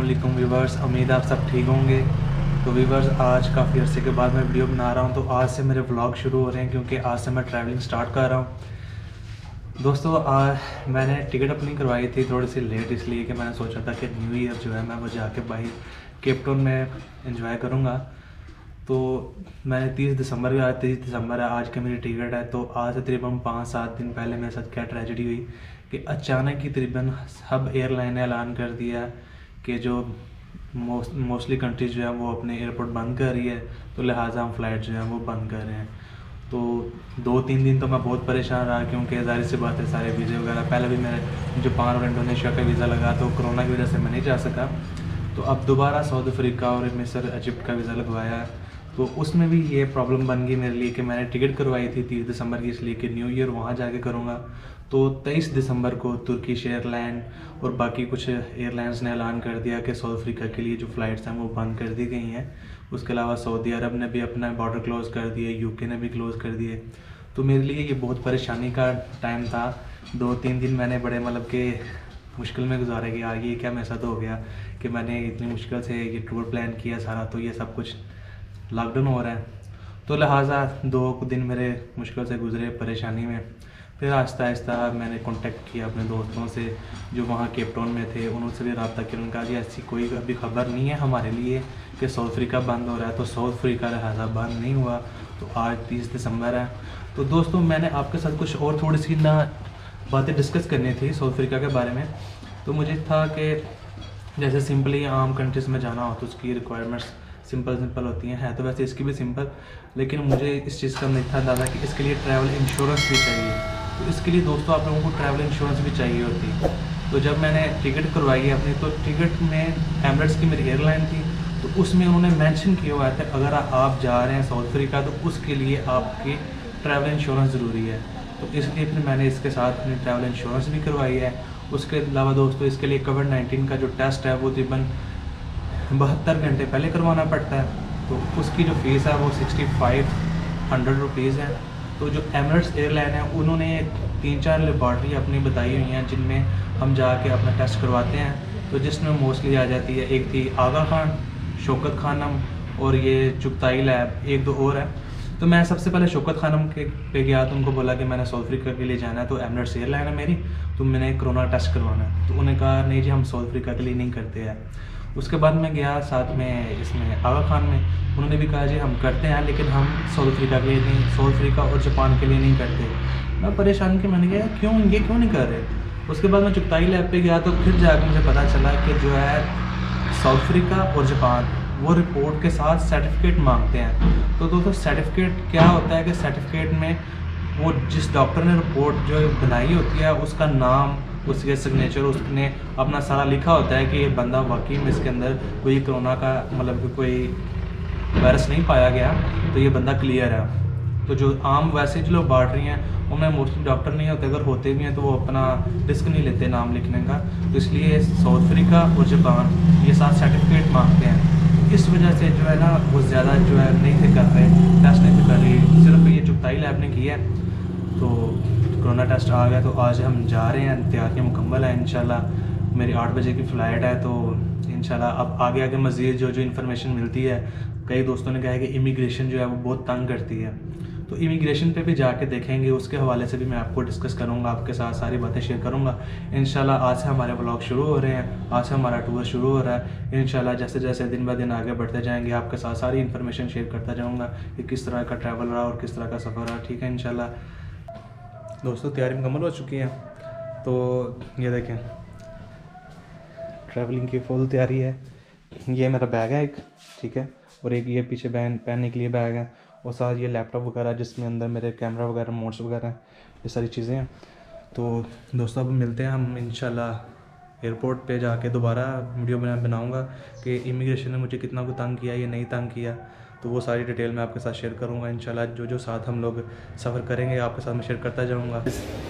वालेकुम व्यूवर्स, उम्मीद आप सब ठीक होंगे। तो व्यूवर्स, आज काफ़ी अरसे के बाद मैं वीडियो बना रहा हूं। तो आज से मेरे व्लॉग शुरू हो रहे हैं क्योंकि आज से मैं ट्रैवलिंग स्टार्ट कर रहा हूं। दोस्तों, मैंने टिकट अपनी करवाई थी थोड़ी सी लेट, इसलिए कि मैंने सोचा था कि न्यू ईयर जो है मैं वो जाके बाहर केप टाउन में एंजॉय करूँगा। तो मैंने 30 दिसंबर का 30 दिसंबर है आज की मेरी टिकट है। तो आज से तकरीबन 5-7 दिन पहले मेरे साथ क्या ट्रेजेडी हुई कि अचानक ही तकरीबन सब एयरलाइन ने ऐलान कर दिया कि जो मोस्टली कंट्रीज जो है वो अपने एयरपोर्ट बंद कर रही है, तो लिहाजा हम फ़्लाइट जो है वो बंद कर रहे हैं। तो 2-3 दिन तो मैं बहुत परेशान रहा क्योंकि ज़ाहिर सी बात है सारे वीज़े वगैरह, पहले भी मेरे जापान और इंडोनेशिया का वीज़ा लगा तो कोरोना की वजह से मैं नहीं जा सका। तो अब दोबारा साउथ अफ्रीका और मिस्र इजिप्ट का वीज़ा लगवाया है। तो उसमें भी ये प्रॉब्लम बन गई मेरे लिए कि मैंने टिकट करवाई थी 30 दिसंबर की, इसलिए कि न्यू ईयर वहाँ जाके करूँगा। तो 23 दिसंबर को तुर्किश एयरलाइन और बाकी कुछ एयरलाइंस ने ऐलान कर दिया कि साउथ अफ्रीका के लिए जो फ़्लाइट्स हैं वो बंद कर दी गई हैं। उसके अलावा सऊदी अरब ने भी अपना बॉर्डर क्लोज़ कर दिए, यूके ने भी क्लोज़ कर दिए। तो मेरे लिए ये बहुत परेशानी का टाइम था। 2-3 दिन मैंने बड़े मतलब के मुश्किल में गुजारे कि यार ये क्या मेरे साथ हो गया कि मैंने इतनी मुश्किल से ये टूर प्लान किया सारा, तो ये सब कुछ लॉकडाउन हो रहा है। तो लिहाजा 2 दिन मेरे मुश्किल से गुजरे परेशानी में। फिर आहिस्ता आहिस्ता मैंने कांटेक्ट किया अपने दोस्तों से जो वहाँ केप टाउन में थे, उनसे भी रब्ता किया। उन्होंने कहा कि ऐसी कोई अभी खबर नहीं है हमारे लिए कि साउथ अफ्रीका बंद हो रहा है। तो साउथ अफ्रीका लिहाजा बंद नहीं हुआ। तो आज 30 दिसंबर है। तो दोस्तों, मैंने आपके साथ कुछ और थोड़ी सी बातें डिस्कस करनी थी साउथ अफ्रीका के बारे में। तो मुझे था कि जैसे सिंपली आम कंट्रीज़ में जाना हो तो उसकी रिक्वायरमेंट्स सिंपल होती हैं, है तो वैसे इसकी भी सिंपल, लेकिन मुझे इस चीज़ का नहीं था अंदाज़ा कि इसके लिए ट्रैवल इंश्योरेंस भी चाहिए। तो इसके लिए दोस्तों आप लोगों को ट्रैवल इंश्योरेंस भी चाहिए होती। तो जब मैंने टिकट करवाई है अपनी, तो टिकट में एमिरेट्स की मेरी एयरलाइन थी, तो उसमें उन्होंने मेंशन किया हुआ था अगर आप जा रहे हैं साउथ अफ्रीका तो उसके लिए आपकी ट्रैवल इंश्योरेंस ज़रूरी है। तो इसलिए फिर मैंने इसके साथ अपनी ट्रैवल इंश्योरेंस भी करवाई है। उसके अलावा दोस्तों, इसके लिए कोविड-19 का जो टेस्ट है वो तकरीबन 72 घंटे पहले करवाना पड़ता है। तो उसकी जो फ़ीस है वो 6500 रुपीज़ है। तो जो एमिरेट्स एयरलाइन है उन्होंने 3-4 लेबॉर्ट्री अपनी बताई हुई हैं जिनमें हम जाके अपना टेस्ट करवाते हैं। तो जिसमें मोस्टली आ जाती है, एक थी आगा खान, शौकत खानम और ये चुगताई लैब, 1-2 और है। तो मैं सबसे पहले शौकत खानम के पे गया तो उनको बोला कि मैंने साउथ अफ्रीका के लिए जाना है, तो एमिरेट्स एयरलाइन है मेरी, तो मैंने कोरोना टेस्ट करवाना है। तो उन्होंने कहा नहीं जी, हम साउथ अफ्रीका के लिए नहीं करते हैं। उसके बाद मैं गया साथ में इसमें आगा खान में, उन्होंने भी कहा जी हम करते हैं लेकिन हम साउथ अफ्रीका के लिए नहीं, साउथ अफ्रीका और जापान के लिए नहीं करते। मैं परेशान कि मैंने कहा क्यों नहीं कर रहे। उसके बाद मैं चुगताई लैब पे गया तो फिर जाकर मुझे पता चला कि जो है साउथ अफ्रीका और जापान वो रिपोर्ट के साथ सर्टिफिकेट मांगते हैं। तो दोस्तों, सर्टिफिकेट क्या होता है कि सर्टिफिकेट में वो जिस डॉक्टर ने रिपोर्ट जो बनाई होती है उसका नाम, उसके सिग्नेचर, उसने अपना सारा लिखा होता है कि ये बंदा वाकई में इसके अंदर कोई कोरोना का मतलब कि कोई वायरस नहीं पाया गया, तो ये बंदा क्लियर है। तो जो आम वैसे जो लोग बांट रही हैं उनमें मोस्टली डॉक्टर नहीं होते, अगर होते भी हैं तो वो अपना रिस्क नहीं लेते नाम लिखने का। तो इसलिए साउथ अफ्रीका और जापान ये साथ सर्टिफिकेट मांगते हैं। इस वजह से जो है ना वो ज़्यादा जो है नहीं थे कर रहे, टेस्ट नहीं थे कर रही, सिर्फ ये चुगताई लैब ने की है। तो कोरोना टेस्ट आ गया, तो आज हम जा रहे हैं, तैयारियाँ मुकम्मल है इंशाल्लाह। मेरी 8 बजे की फ़्लाइट है, तो इंशाल्लाह अब आगे मज़ीद जो इन्फॉर्मेशन मिलती है, कई दोस्तों ने कहा है कि इमिग्रेशन जो है वो बहुत तंग करती है। तो इमिग्रेशन पे भी जाके देखेंगे, उसके हवाले से भी मैं आपको डिस्कस करूँगा, आपके साथ सारी बातें शेयर करूँगा इंशाल्लाह। आज से हमारे व्लॉग शुरू हो रहे हैं, आज से हमारा टूर शुरू हो रहा है इंशाल्लाह। जैसे जैसे दिन ब दिन आगे बढ़ते जाएंगे आपके साथ सारी इन्फॉर्मेशन शेयर करता जाऊँगा कि किस तरह का ट्रैवल रहा और किस तरह का सफ़र रहा। ठीक है इंशाल्लाह। दोस्तों, तैयारी मुकम्मल हो चुकी है। तो ये देखें, ट्रैवलिंग की फुल तैयारी है। ये मेरा बैग है एक, ठीक है, और एक ये पीछे पहनने के लिए बैग है, और साथ ये लैपटॉप वगैरह जिसमें अंदर मेरे कैमरा वगैरह, मोड्स वगैरह हैं, ये सारी चीज़ें हैं। तो दोस्तों, अब मिलते हैं हम इंशाल्लाह एयरपोर्ट पे जाके। दोबारा वीडियो बनाऊंगा कि इमिग्रेशन ने मुझे कितना को तंग किया, ये नहीं तंग किया, तो वो सारी डिटेल मैं आपके साथ शेयर करूंगा इंशाल्लाह। जो साथ हम लोग सफ़र करेंगे आपके साथ मैं शेयर करता जाऊंगा।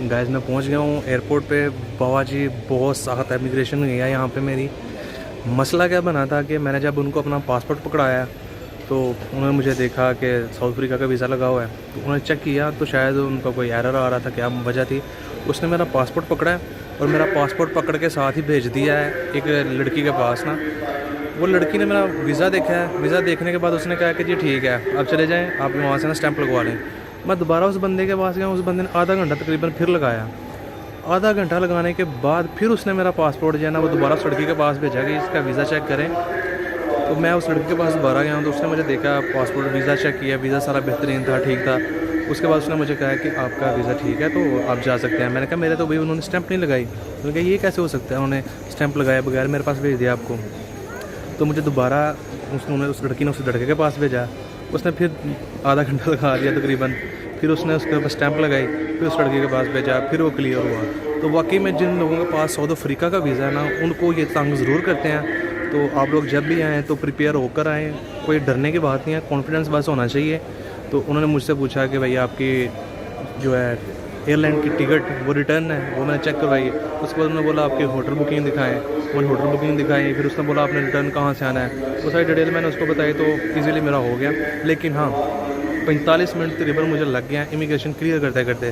गाइस, मैं पहुंच गया हूँ एयरपोर्ट पे। बाबा जी बहुत सख्त इमिग्रेशन हुई है यहाँ पे मेरी। मसला क्या बना था कि मैंने जब उनको अपना पासपोर्ट पकड़ाया तो उन्होंने मुझे देखा कि साउथ अफ्रीका का वीज़ा लगा हुआ है, तो उन्होंने चेक किया तो शायद उनका कोई एरर आ रहा था, क्या वजह थी। उसने मेरा पासपोर्ट पकड़ा है और मेरा पासपोर्ट पकड़ के साथ ही भेज दिया है एक लड़की के पास ना। वो लड़की ने मेरा वीज़ा देखा है, वीज़ा देखने के बाद उसने कहा कि जी ठीक है आप चले जाएँ, आप वहाँ से ना स्टैंप लगवा लें। मैं दोबारा उस बंदे के पास गया, उस बंदे ने आधा घंटा तकरीबन फिर लगाया। आधा घंटा लगाने के बाद फिर उसने मेरा पासपोर्ट जो है ना वो दोबारा उस लड़की के पास भेजा कि इसका वीज़ा चेक करें। तो मैं उस लड़की के पास दोबारा गया हूँ, तो उसने मुझे देखा, पासपोर्ट वीज़ा चेक किया, वीज़ा सारा बेहतरीन था, ठीक था। उसके बाद उसने मुझे कहा कि आपका वीज़ा ठीक है तो आप जा सकते हैं। मैंने कहा मेरे तो भाई उन्होंने स्टैंप नहीं लगाई। उन्होंने कहा ये कैसे हो सकता है, उन्होंने स्टैंप लगाया बगैर मेरे पास भेज दिया आपको। तो मुझे दोबारा उन्होंने उस लड़की ने उस लड़के के पास भेजा, उसने फिर आधा घंटा लगा दिया तकरीबन। फिर उसने उसके ऊपर स्टैंप लगाई, फिर उस लड़के के पास भेजा, फिर वो क्लियर हुआ। तो वाकई में जिन लोगों के पास साउथ अफ्रीका का वीज़ा है ना, उनको ये तंग ज़रूर करते हैं। तो आप लोग जब भी आएँ तो प्रिपेयर होकर आएँ, कोई डरने की बात नहीं है, कॉन्फिडेंस बस होना चाहिए। तो उन्होंने मुझसे पूछा कि भैया आपकी जो है एयरलाइन की टिकट वो रिटर्न है, वो मैंने चेक करवाई। उसके बाद उन्होंने बोला आपकी होटल बुकिंग दिखाएँ, मैंने होटल बुकिंग दिखाई। फिर उसने बोला आपने रिटर्न कहाँ से आना है, वो सारी डिटेल मैंने उसको बताई, तो ईज़िली मेरा हो गया। लेकिन हाँ 45 मिनट तकरीबन मुझे लग गया इमिग्रेशन क्लियर करते करते।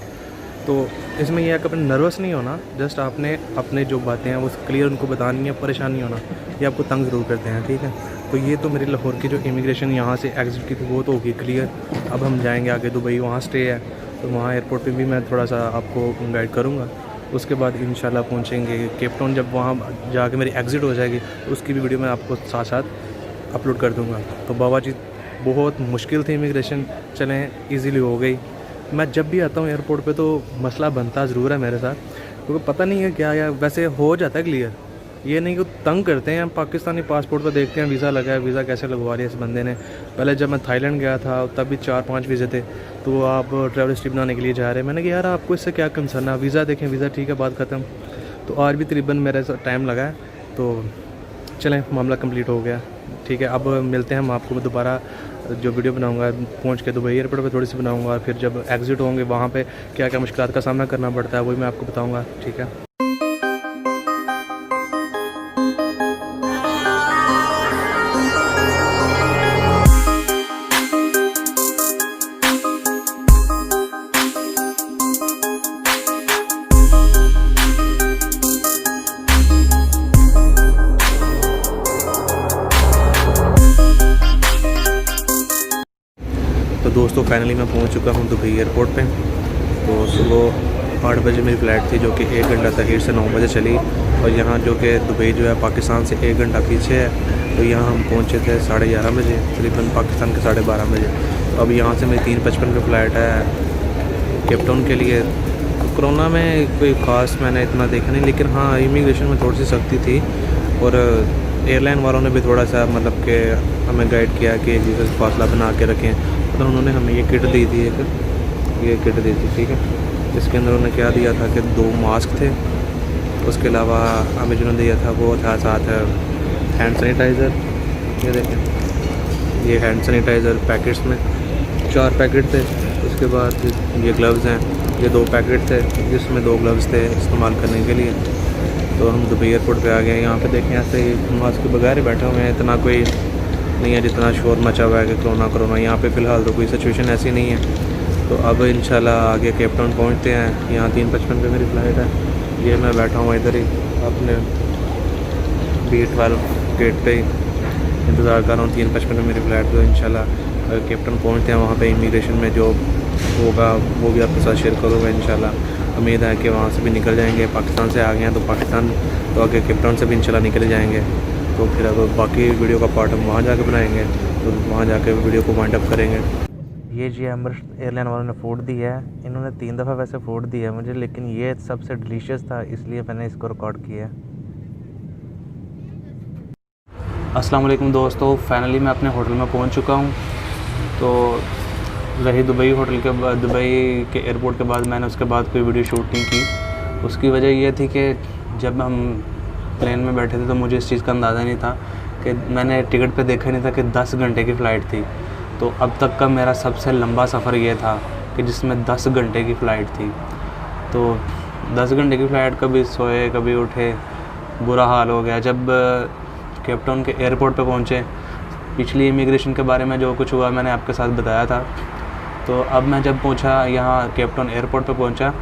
तो इसमें यह है कि अपने नर्वस नहीं होना, जस्ट आपने अपने जो बातें हैं वो क्लियर उनको बतानी है, परेशान नहीं होना। ये आपको तंग ज़रूर करते हैं, ठीक है। तो ये तो मेरी लाहौर की जो इमिग्रेशन यहाँ से एग्ज़िट की थी वो तो होगी क्लियर। अब हम जाएंगे आगे दुबई, वहाँ स्टे है, तो वहाँ एयरपोर्ट पे भी मैं थोड़ा सा आपको गाइड करूँगा। उसके बाद इंशाल्लाह पहुँचेंगे केप टाउन। जब वहाँ जाके मेरी एग्ज़िट हो जाएगी तो उसकी भी वीडियो मैं आपको साथ साथ अपलोड कर दूँगा। तो बाबा जी बहुत मुश्किल थी इमिग्रेशन, चलें ईज़िली हो गई। मैं जब भी आता हूँ एयरपोर्ट पे तो मसला बनता ज़रूर है मेरे साथ, क्योंकि पता नहीं है क्या या वैसे हो जाता है क्लियर। ये नहीं कि तंग करते हैं। हम पाकिस्तानी पासपोर्ट पे देखते हैं वीज़ा लगा है, वीज़ा कैसे लगवा लिया इस बंदे ने। पहले जब मैं थाईलैंड गया था तब भी 4-5 वीज़े थे, तो आप ट्रैवल हिस्ट्री बनाने के लिए जा रहे हैं। मैंने कहा यार आपको इससे क्या कंसर्न है, वीज़ा देखें, वीज़ा ठीक है, बात ख़त्म। तो आज भी तकरीबन मेरे टाइम लगा है। तो चलें मामला कंप्लीट हो गया, ठीक है। अब मिलते हैं, हम आपको दोबारा जो वीडियो बनाऊंगा पहुंच के दुबई एयरपोर्ट पे थोड़ी सी बनाऊंगा, और फिर जब एग्ज़िट होंगे वहाँ पे क्या क्या मुश्किलात का सामना करना पड़ता है वही मैं आपको बताऊंगा, ठीक है। तो दोस्तों फाइनली मैं पहुंच चुका हूं दुबई एयरपोर्ट पे। तो सुबह 8 बजे मेरी फ़्लाइट थी, जो कि 1 घंटा तखीर से 9 बजे चली। और यहाँ जो कि दुबई जो है पाकिस्तान से 1 घंटा पीछे है, तो यहाँ हम पहुँचे थे 11:30 बजे, तकरीबन पाकिस्तान के 12:30 बजे। तो अब यहाँ से मेरी 3:55 की फ़्लाइट है केप टाउन के लिए। तो कोरोना में कोई ख़ास मैंने इतना देखा नहीं, लेकिन हाँ इमिग्रेशन में थोड़ी सी सख्ती थी। और एयरलाइन वालों ने भी थोड़ा सा मतलब कि हमें गाइड किया कि एक दूसरे से फासला बना के रखें। तो उन्होंने हमें ये किट दी थी, ये किट दी थी, ठीक है। इसके अंदर उन्होंने क्या दिया था कि 2 मास्क थे, उसके अलावा हमें जिन्होंने दिया था वो था साथ हैंड सैनिटाइज़र। ये देखें, ये हैंड सैनिटाइज़र पैकेट्स में 4 पैकेट थे। उसके बाद ये ग्लव्स हैं, ये 2 पैकेट थे, जिसमें 2 ग्लव्स थे इस्तेमाल करने के लिए। तो हम दुबई एयरपोर्ट पे आ गए। यहाँ पे देखें ऐसे ही मास्क के बगैर ही बैठे हुए हैं, इतना कोई नहीं है जितना शोर मचा हुआ है कि कोरोना। यहाँ पे फ़िलहाल तो कोई सिचुएशन ऐसी नहीं है। तो अब इंशाल्लाह आगे केप टाउन पहुँचते हैं। यहाँ 3:55 पे मेरी फ़्लाइट है। ये मैं बैठा हूँ इधर ही अपने B12 गेट पे ही इंतज़ार कर रहा हूँ। 3:55 पे मेरी फ़्लाइट। तो इंशाल्लाह केप टाउन पहुँचते हैं, वहाँ पे इमिग्रेशन में जो होगा वो भी आपके साथ शेयर करूँगा इंशाल्लाह। उम्मीद है कि वहाँ से भी निकल जाएंगे। पाकिस्तान से आ गए हैं तो पाकिस्तान तो आगे केप टाउन से भी इंशाल्लाह निकल जाएंगे। तो फिर अब बाकी वीडियो का पार्ट हम वहाँ जाके बनाएंगे, तो वहाँ जाके वीडियो को वाइंड अप करेंगे। ये जी एमरेट्स एयरलाइन वालों ने फ़ूड दिया है। इन्होंने 3 दफ़ा वैसे फ़ूड दिया है मुझे, लेकिन ये सबसे डिलीशियस था, इसलिए मैंने इसको रिकॉर्ड किया है। अस्सलाम वालेकुम दोस्तों, फाइनली मैं अपने होटल में पहुँच चुका हूँ। तो रही दुबई होटल के बाद, दुबई के एयरपोर्ट के बाद मैंने उसके बाद कोई वीडियो शूट नहीं की। उसकी वजह ये थी कि जब हम प्लेन में बैठे थे तो मुझे इस चीज़ का अंदाज़ा नहीं था कि मैंने टिकट पे देखा नहीं था कि 10 घंटे की फ़्लाइट थी। तो अब तक का मेरा सबसे लंबा सफ़र ये था कि जिसमें 10 घंटे की फ़्लाइट थी। तो 10 घंटे की फ़्लाइट, कभी सोए कभी उठे, बुरा हाल हो गया। जब केप टाउन के एयरपोर्ट पे पहुँचे, पिछली इमिग्रेशन के बारे में जो कुछ हुआ मैंने आपके साथ बताया था। तो अब मैं जब पहुँचा यहाँ केप टाउन एयरपोर्ट पे पहुँचा,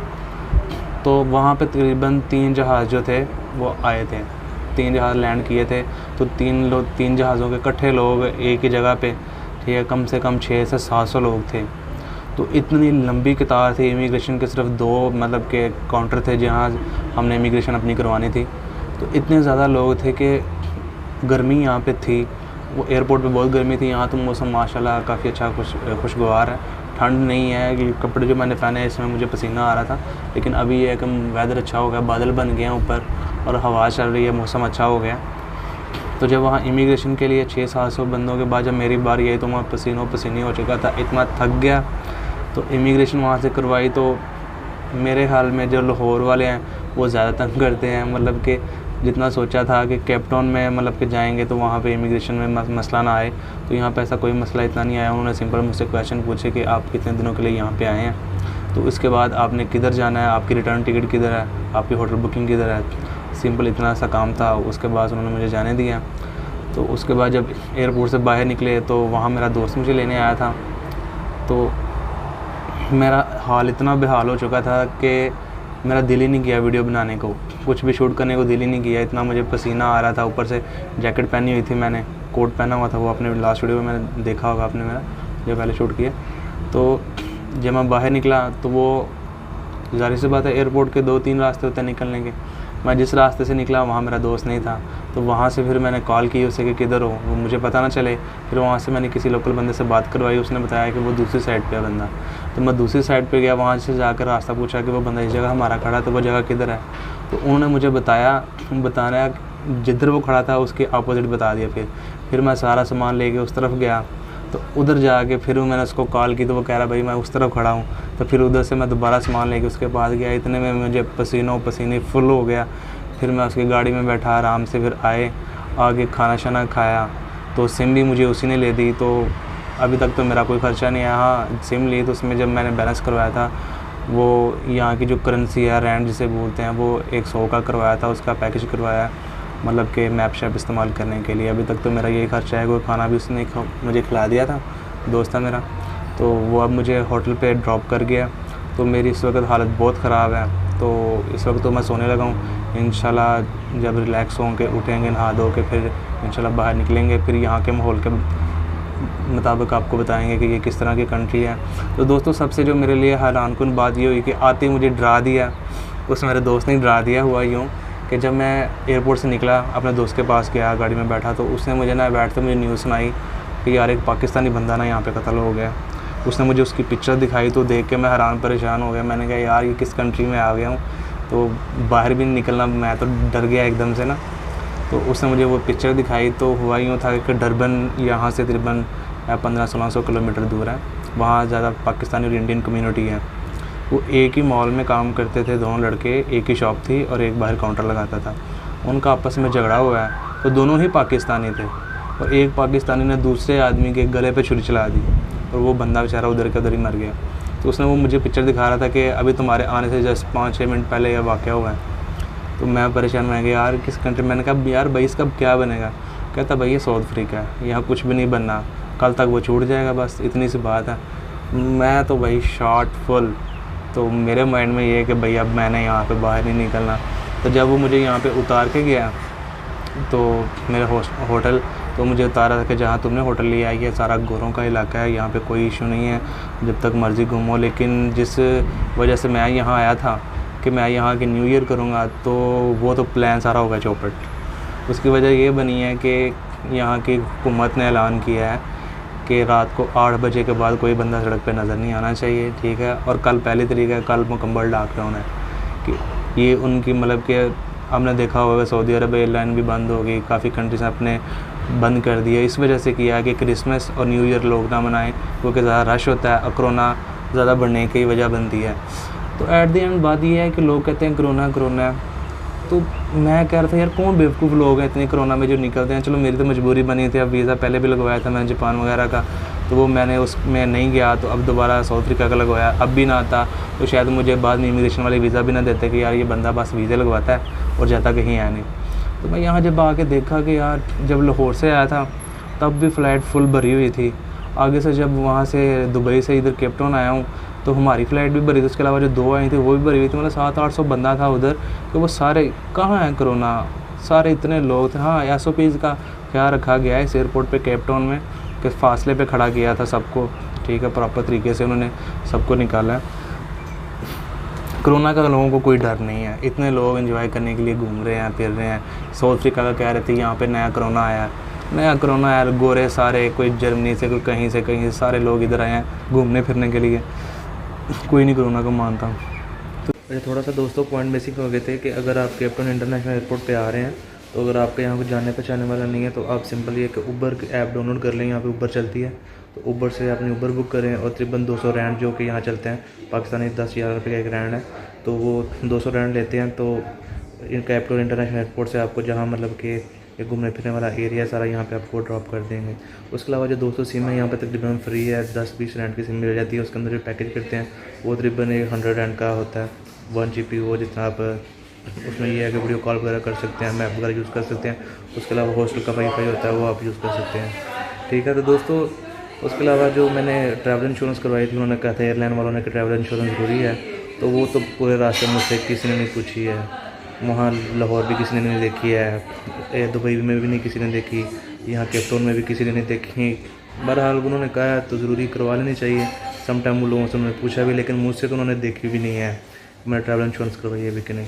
तो वहाँ पे तकरीबन 3 जहाज़ जो थे वो आए थे, 3 जहाज़ लैंड किए थे। तो 3 जहाज़ों के इकट्ठे लोग एक ही जगह पे, ठीक है, कम से कम 600 से 700 लोग थे। तो इतनी लंबी कतार थी। इमिग्रेशन के सिर्फ 2 मतलब के काउंटर थे जहाँ हमने इमिग्रेशन अपनी करवानी थी। तो इतने ज़्यादा लोग थे कि गर्मी यहाँ पे थी, वो एयरपोर्ट पे बहुत गर्मी थी। यहाँ तो मौसम माशाल्लाह काफ़ी अच्छा खुशगवार है, ठंड नहीं है कि कपड़े जो मैंने पहने इसमें मुझे पसीना आ रहा था। लेकिन अभी ये है कि वेदर अच्छा हो गया, बादल बन गए हैं ऊपर और हवा चल रही है, मौसम अच्छा हो गया। तो जब वहाँ इमिग्रेशन के लिए 600-700 बंदों के बाद जब मेरी बारी आई तो मैं पसीनों पसीनी हो चुका था, इतना थक गया। तो इमिग्रेशन वहाँ से करवाई तो मेरे ख्याल में जो लाहौर वाले हैं वो ज़्यादा तंग करते हैं। मतलब कि जितना सोचा था कि केप टाउन में मतलब कि जाएंगे तो वहाँ पे इमिग्रेशन में मसला ना आए, तो यहाँ पे ऐसा कोई मसला इतना नहीं आया। उन्होंने सिंपल मुझसे क्वेश्चन पूछे कि आप कितने दिनों के लिए यहाँ पे आए हैं, तो उसके बाद आपने किधर जाना है, आपकी रिटर्न टिकट किधर है, आपकी होटल बुकिंग किधर है, सिंपल इतना सा काम था। उसके बाद उन्होंने मुझे जाने दिया। तो उसके बाद जब एयरपोर्ट से बाहर निकले तो वहाँ मेरा दोस्त मुझे लेने आया था। तो मेरा हाल इतना बेहाल हो चुका था कि मेरा दिल ही नहीं किया वीडियो बनाने को, कुछ भी शूट करने को दिल ही नहीं किया, इतना मुझे पसीना आ रहा था। ऊपर से जैकेट पहनी हुई थी, मैंने कोट पहना हुआ था, वो अपने लास्ट वीडियो में मैंने देखा होगा आपने मेरा जो पहले शूट किया। तो जब मैं बाहर निकला तो वो ज़ाहिर सी बात है एयरपोर्ट के 2-3 रास्ते होते हैं निकलने के। मैं जिस रास्ते से निकला वहाँ मेरा दोस्त नहीं था, तो वहाँ से फिर मैंने कॉल की उसे कि किधर हो, वो मुझे पता ना चले। फिर वहाँ से मैंने किसी लोकल बंदे से बात करवाई, उसने बताया कि वो दूसरी साइड पे है बंदा। तो मैं दूसरी साइड पे गया, वहाँ से जाकर रास्ता पूछा कि वो बंदा इस जगह हमारा खड़ा, तो वो जगह किधर है। तो उन्होंने मुझे बताया जिधर वो खड़ा था उसके अपोजिट बता दिया। फिर मैं सारा सामान लेके उस तरफ गया, तो उधर जाके फिर मैंने उसको कॉल की तो वो कह रहा भाई मैं उस तरफ खड़ा हूँ। तो फिर उधर से मैं दोबारा सामान लेके उसके पास गया, इतने में मुझे पसीने फुल हो गया। फिर मैं उसकी गाड़ी में बैठा आराम से, फिर आगे खाना शाना खाया। तो सिम भी मुझे उसी ने ले दी, तो अभी तक तो मेरा कोई ख़र्चा नहीं आया। हाँ, सिम ली तो उसमें जब मैंने बैलेंस करवाया था वो यहाँ की जो करेंसी है रैंड जिसे बोलते हैं वो 100 का करवाया था, उसका पैकेज करवाया, मतलब कि मैप शैप इस्तेमाल करने के लिए। अभी तक तो मेरा यही खर्चा है। कोई खाना भी उसने मुझे खिला दिया था, दोस्त था मेरा, तो वो अब मुझे होटल पे ड्रॉप कर गया। तो मेरी इस वक्त हालत बहुत ख़राब है, तो इस वक्त तो मैं सोने लगा हूँ। इंशाल्लाह जब रिलैक्स होंगे, उठेंगे, नहा धो के फिर इंशाल्लाह बाहर निकलेंगे, फिर यहाँ के माहौल के मुताबिक आपको बताएंगे कि ये किस तरह की कंट्री है। तो दोस्तों सबसे जो मेरे लिए हैरानकुन बात ये हुई कि आते ही मुझे डरा दिया, उस मेरे दोस्त ने डरा दिया हुआ यूँ कि जब मैं एयरपोर्ट से निकला अपने दोस्त के पास गया, गाड़ी में बैठा, तो उसने मुझे ना बैठते मुझे न्यूज़ सुनाई कि यार एक पाकिस्तानी बंदा ना यहाँ पे कत्ल हो गया। उसने मुझे उसकी पिक्चर दिखाई तो देख के मैं हैरान परेशान हो गया। मैंने कहा यार ये किस कंट्री में आ गया हूँ, तो बाहर भी नहीं निकलना, मैं तो डर गया एकदम से ना। तो उसने मुझे वो पिक्चर दिखाई तो हुआ यूँ था कि डरबन यहाँ से तकरीबन 1500-1600 किलोमीटर दूर है, वहाँ ज़्यादा पाकिस्तानी और इंडियन कम्यूनिटी है। वो एक ही मॉल में काम करते थे दोनों लड़के, एक ही शॉप थी और एक बाहर काउंटर लगाता था। उनका आपस में झगड़ा हुआ है, तो दोनों ही पाकिस्तानी थे और एक पाकिस्तानी ने दूसरे आदमी के गले पे छुरी चला दी और वो बंदा बेचारा उधर का उधर ही मर गया। तो उसने वो मुझे पिक्चर दिखा रहा था कि अभी तुम्हारे आने से जस्ट 5-6 मिनट पहले यह वाक़या हुआ है। तो मैं परेशान मैं गया यार किस कंट्री, मैंने कहा यार भाई इसका क्या बनेगा। कहता भाई ये साउथ अफ्रीका है, यहाँ कुछ भी नहीं बनना, कल तक वो छूट जाएगा, बस इतनी सी बात है। मैं तो भाई शॉर्ट फुल, तो मेरे माइंड में ये है कि भाई अब मैंने यहाँ पे बाहर नहीं निकलना। तो जब वो मुझे यहाँ पे उतार के गया तो मेरे होटल, तो मुझे उतारा था कि जहाँ तुमने होटल लिया है ये सारा गोरों का इलाका है, यहाँ पे कोई इशू नहीं है, जब तक मर्ज़ी घूमो। लेकिन जिस वजह से मैं यहाँ आया था कि मैं यहाँ के न्यू ईयर करूँगा, तो वो तो प्लान सारा होगा चौपट। उसकी वजह ये बनी है कि यहाँ की हुकूमत ने ऐलान किया है कि रात को 8 बजे के बाद कोई बंदा सड़क पे नज़र नहीं आना चाहिए, ठीक है। और कल पहली तारीख है, कल मुकम्मल लॉकडाउन है कि ये उनकी मतलब कि हमने देखा होगा सऊदी अरब एयरलाइन भी बंद हो गई, काफ़ी कंट्रीज अपने बंद कर दिया। इस वजह से किया कि क्रिसमस और न्यू ईयर लोग ना मनाएं क्योंकि ज़्यादा रश होता है और कोरोना ज़्यादा बढ़ने की वजह बनती है। तो एट द एंड बात ये है कि लोग कहते हैं कोरोना है, तो मैं कह रहा था यार कौन बेवकूफ़ लोग हैं इतने कोरोना में जो निकलते हैं। चलो मेरी तो मजबूरी बनी थी, अब वीज़ा पहले भी लगवाया था मैंने जापान वगैरह का, तो वो मैंने उसमें नहीं गया, तो अब दोबारा साउथ अफ्रीका का लगवाया। अब भी ना आता तो शायद मुझे बाद में इमिग्रेशन वाले वीज़ा भी ना देते कि यार ये बंदा बस वीज़ा लगवाता है और जाता कहीं है नहीं। तो मैं यहाँ जब आके देखा कि यार जब लाहौर से आया था तब भी फ़्लाइट फुल भरी हुई थी। आगे से जब वहाँ से दुबई से इधर केप टाउन आया हूँ तो हमारी फ़्लाइट भी भरी थी, उसके अलावा जो 2 आई थी वो भी भरी हुई थी, मतलब 700-800 बंदा था उधर। कि वो सारे कहाँ है कोरोना, सारे इतने लोग थे। हाँ, SOPs का ख्याल रखा गया है इस एयरपोर्ट पे केप टाउन में, कि फासले पे खड़ा किया था सबको, ठीक है, प्रॉपर तरीके से उन्होंने सबको निकाला है। कोरोना का लोगों को कोई डर नहीं है, इतने लोग एंजॉय करने के लिए घूम रहे हैं, फिर रहे हैं। साउथ अफ्रीका का कह रहे थे यहाँ पे नया कोरोना आया है, नया कोरोना आया, गोरे सारे, कोई जर्मनी से, कोई कहीं से सारे लोग इधर आए हैं घूमने फिरने के लिए। कोई नहीं कोरोना को मानता। अच्छा, थोड़ा सा दोस्तों पॉइंट बेसिक हो गए थे कि अगर आप केप टाउन इंटरनेशनल एयरपोर्ट पे आ रहे हैं, तो अगर आपके यहाँ कुछ जाने पहचाने वाला नहीं है, तो आप सिंपली एक उबर ऐप डाउनलोड कर लें। यहाँ पे उबर चलती है, तो उबर से अपनी उबर बुक करें और तकरीबन 200 रैंड जो कि यहाँ चलते हैं, पाकिस्तानी 10,000 रुपये का एक रैंड है, तो वो 200 रैंड लेते हैं। तो केप टाउन इंटरनेशनल एयरपोर्ट से आपको जहाँ मतलब कि ये घूमने फिरने वाला एरिया सारा यहाँ पे आपको ड्रॉप कर देंगे। उसके अलावा जो 200 सिम है यहाँ पे तकरीबन फ्री है, 10-20 रैंड की सिम मिल जाती है। उसके अंदर जो पैकेज करते हैं वो तकरीबन 100 रैंड का होता है, 1 GB वो, जितना आप उसमें ये है कि वीडियो कॉल वगैरह कर सकते हैं, मैप वगैरह यूज़ कर सकते हैं। उसके अलावा हॉस्टल का वाईफाई होता है वो आप यूज़ कर सकते हैं, ठीक है। तो दोस्तों उसके अलावा जो मैंने ट्रैवल इंश्योरेंस करवाई थी, उन्होंने कहा था एयरलाइन वालों ने कि ट्रैवल इंश्योरेंस ज़रूरी है, तो वो तो पूरे रास्ते मुझसे किसी ने नहीं पूछी है। वहाँ लाहौर भी किसी ने नहीं देखी है, दुबई में भी नहीं किसी ने देखी, यहाँ केप टाउन में भी किसी ने नहीं देखी। बहरहाल उन्होंने कहा तो ज़रूरी करवा लेनी चाहिए। सम टाइम उन लोगों से उन्होंने पूछा भी, लेकिन मुझसे तो उन्होंने देखी भी नहीं है मैंने ट्रैवल इंश्योरेंस करवाई है भी कि नहीं।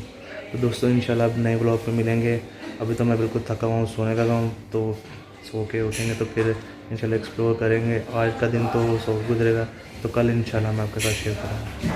तो दोस्तों इंशाल्लाह अब नए ब्लॉग पे मिलेंगे। अभी तो मैं बिल्कुल थका हुआ हूँ, सोने लगा हूँ, तो सो के उठेंगे तो फिर इंशाल्लाह एक्सप्लोर करेंगे। आज का दिन तो सो गुजरेगा, तो कल इंशाल्लाह मैं आपके साथ शेयर करूँगा।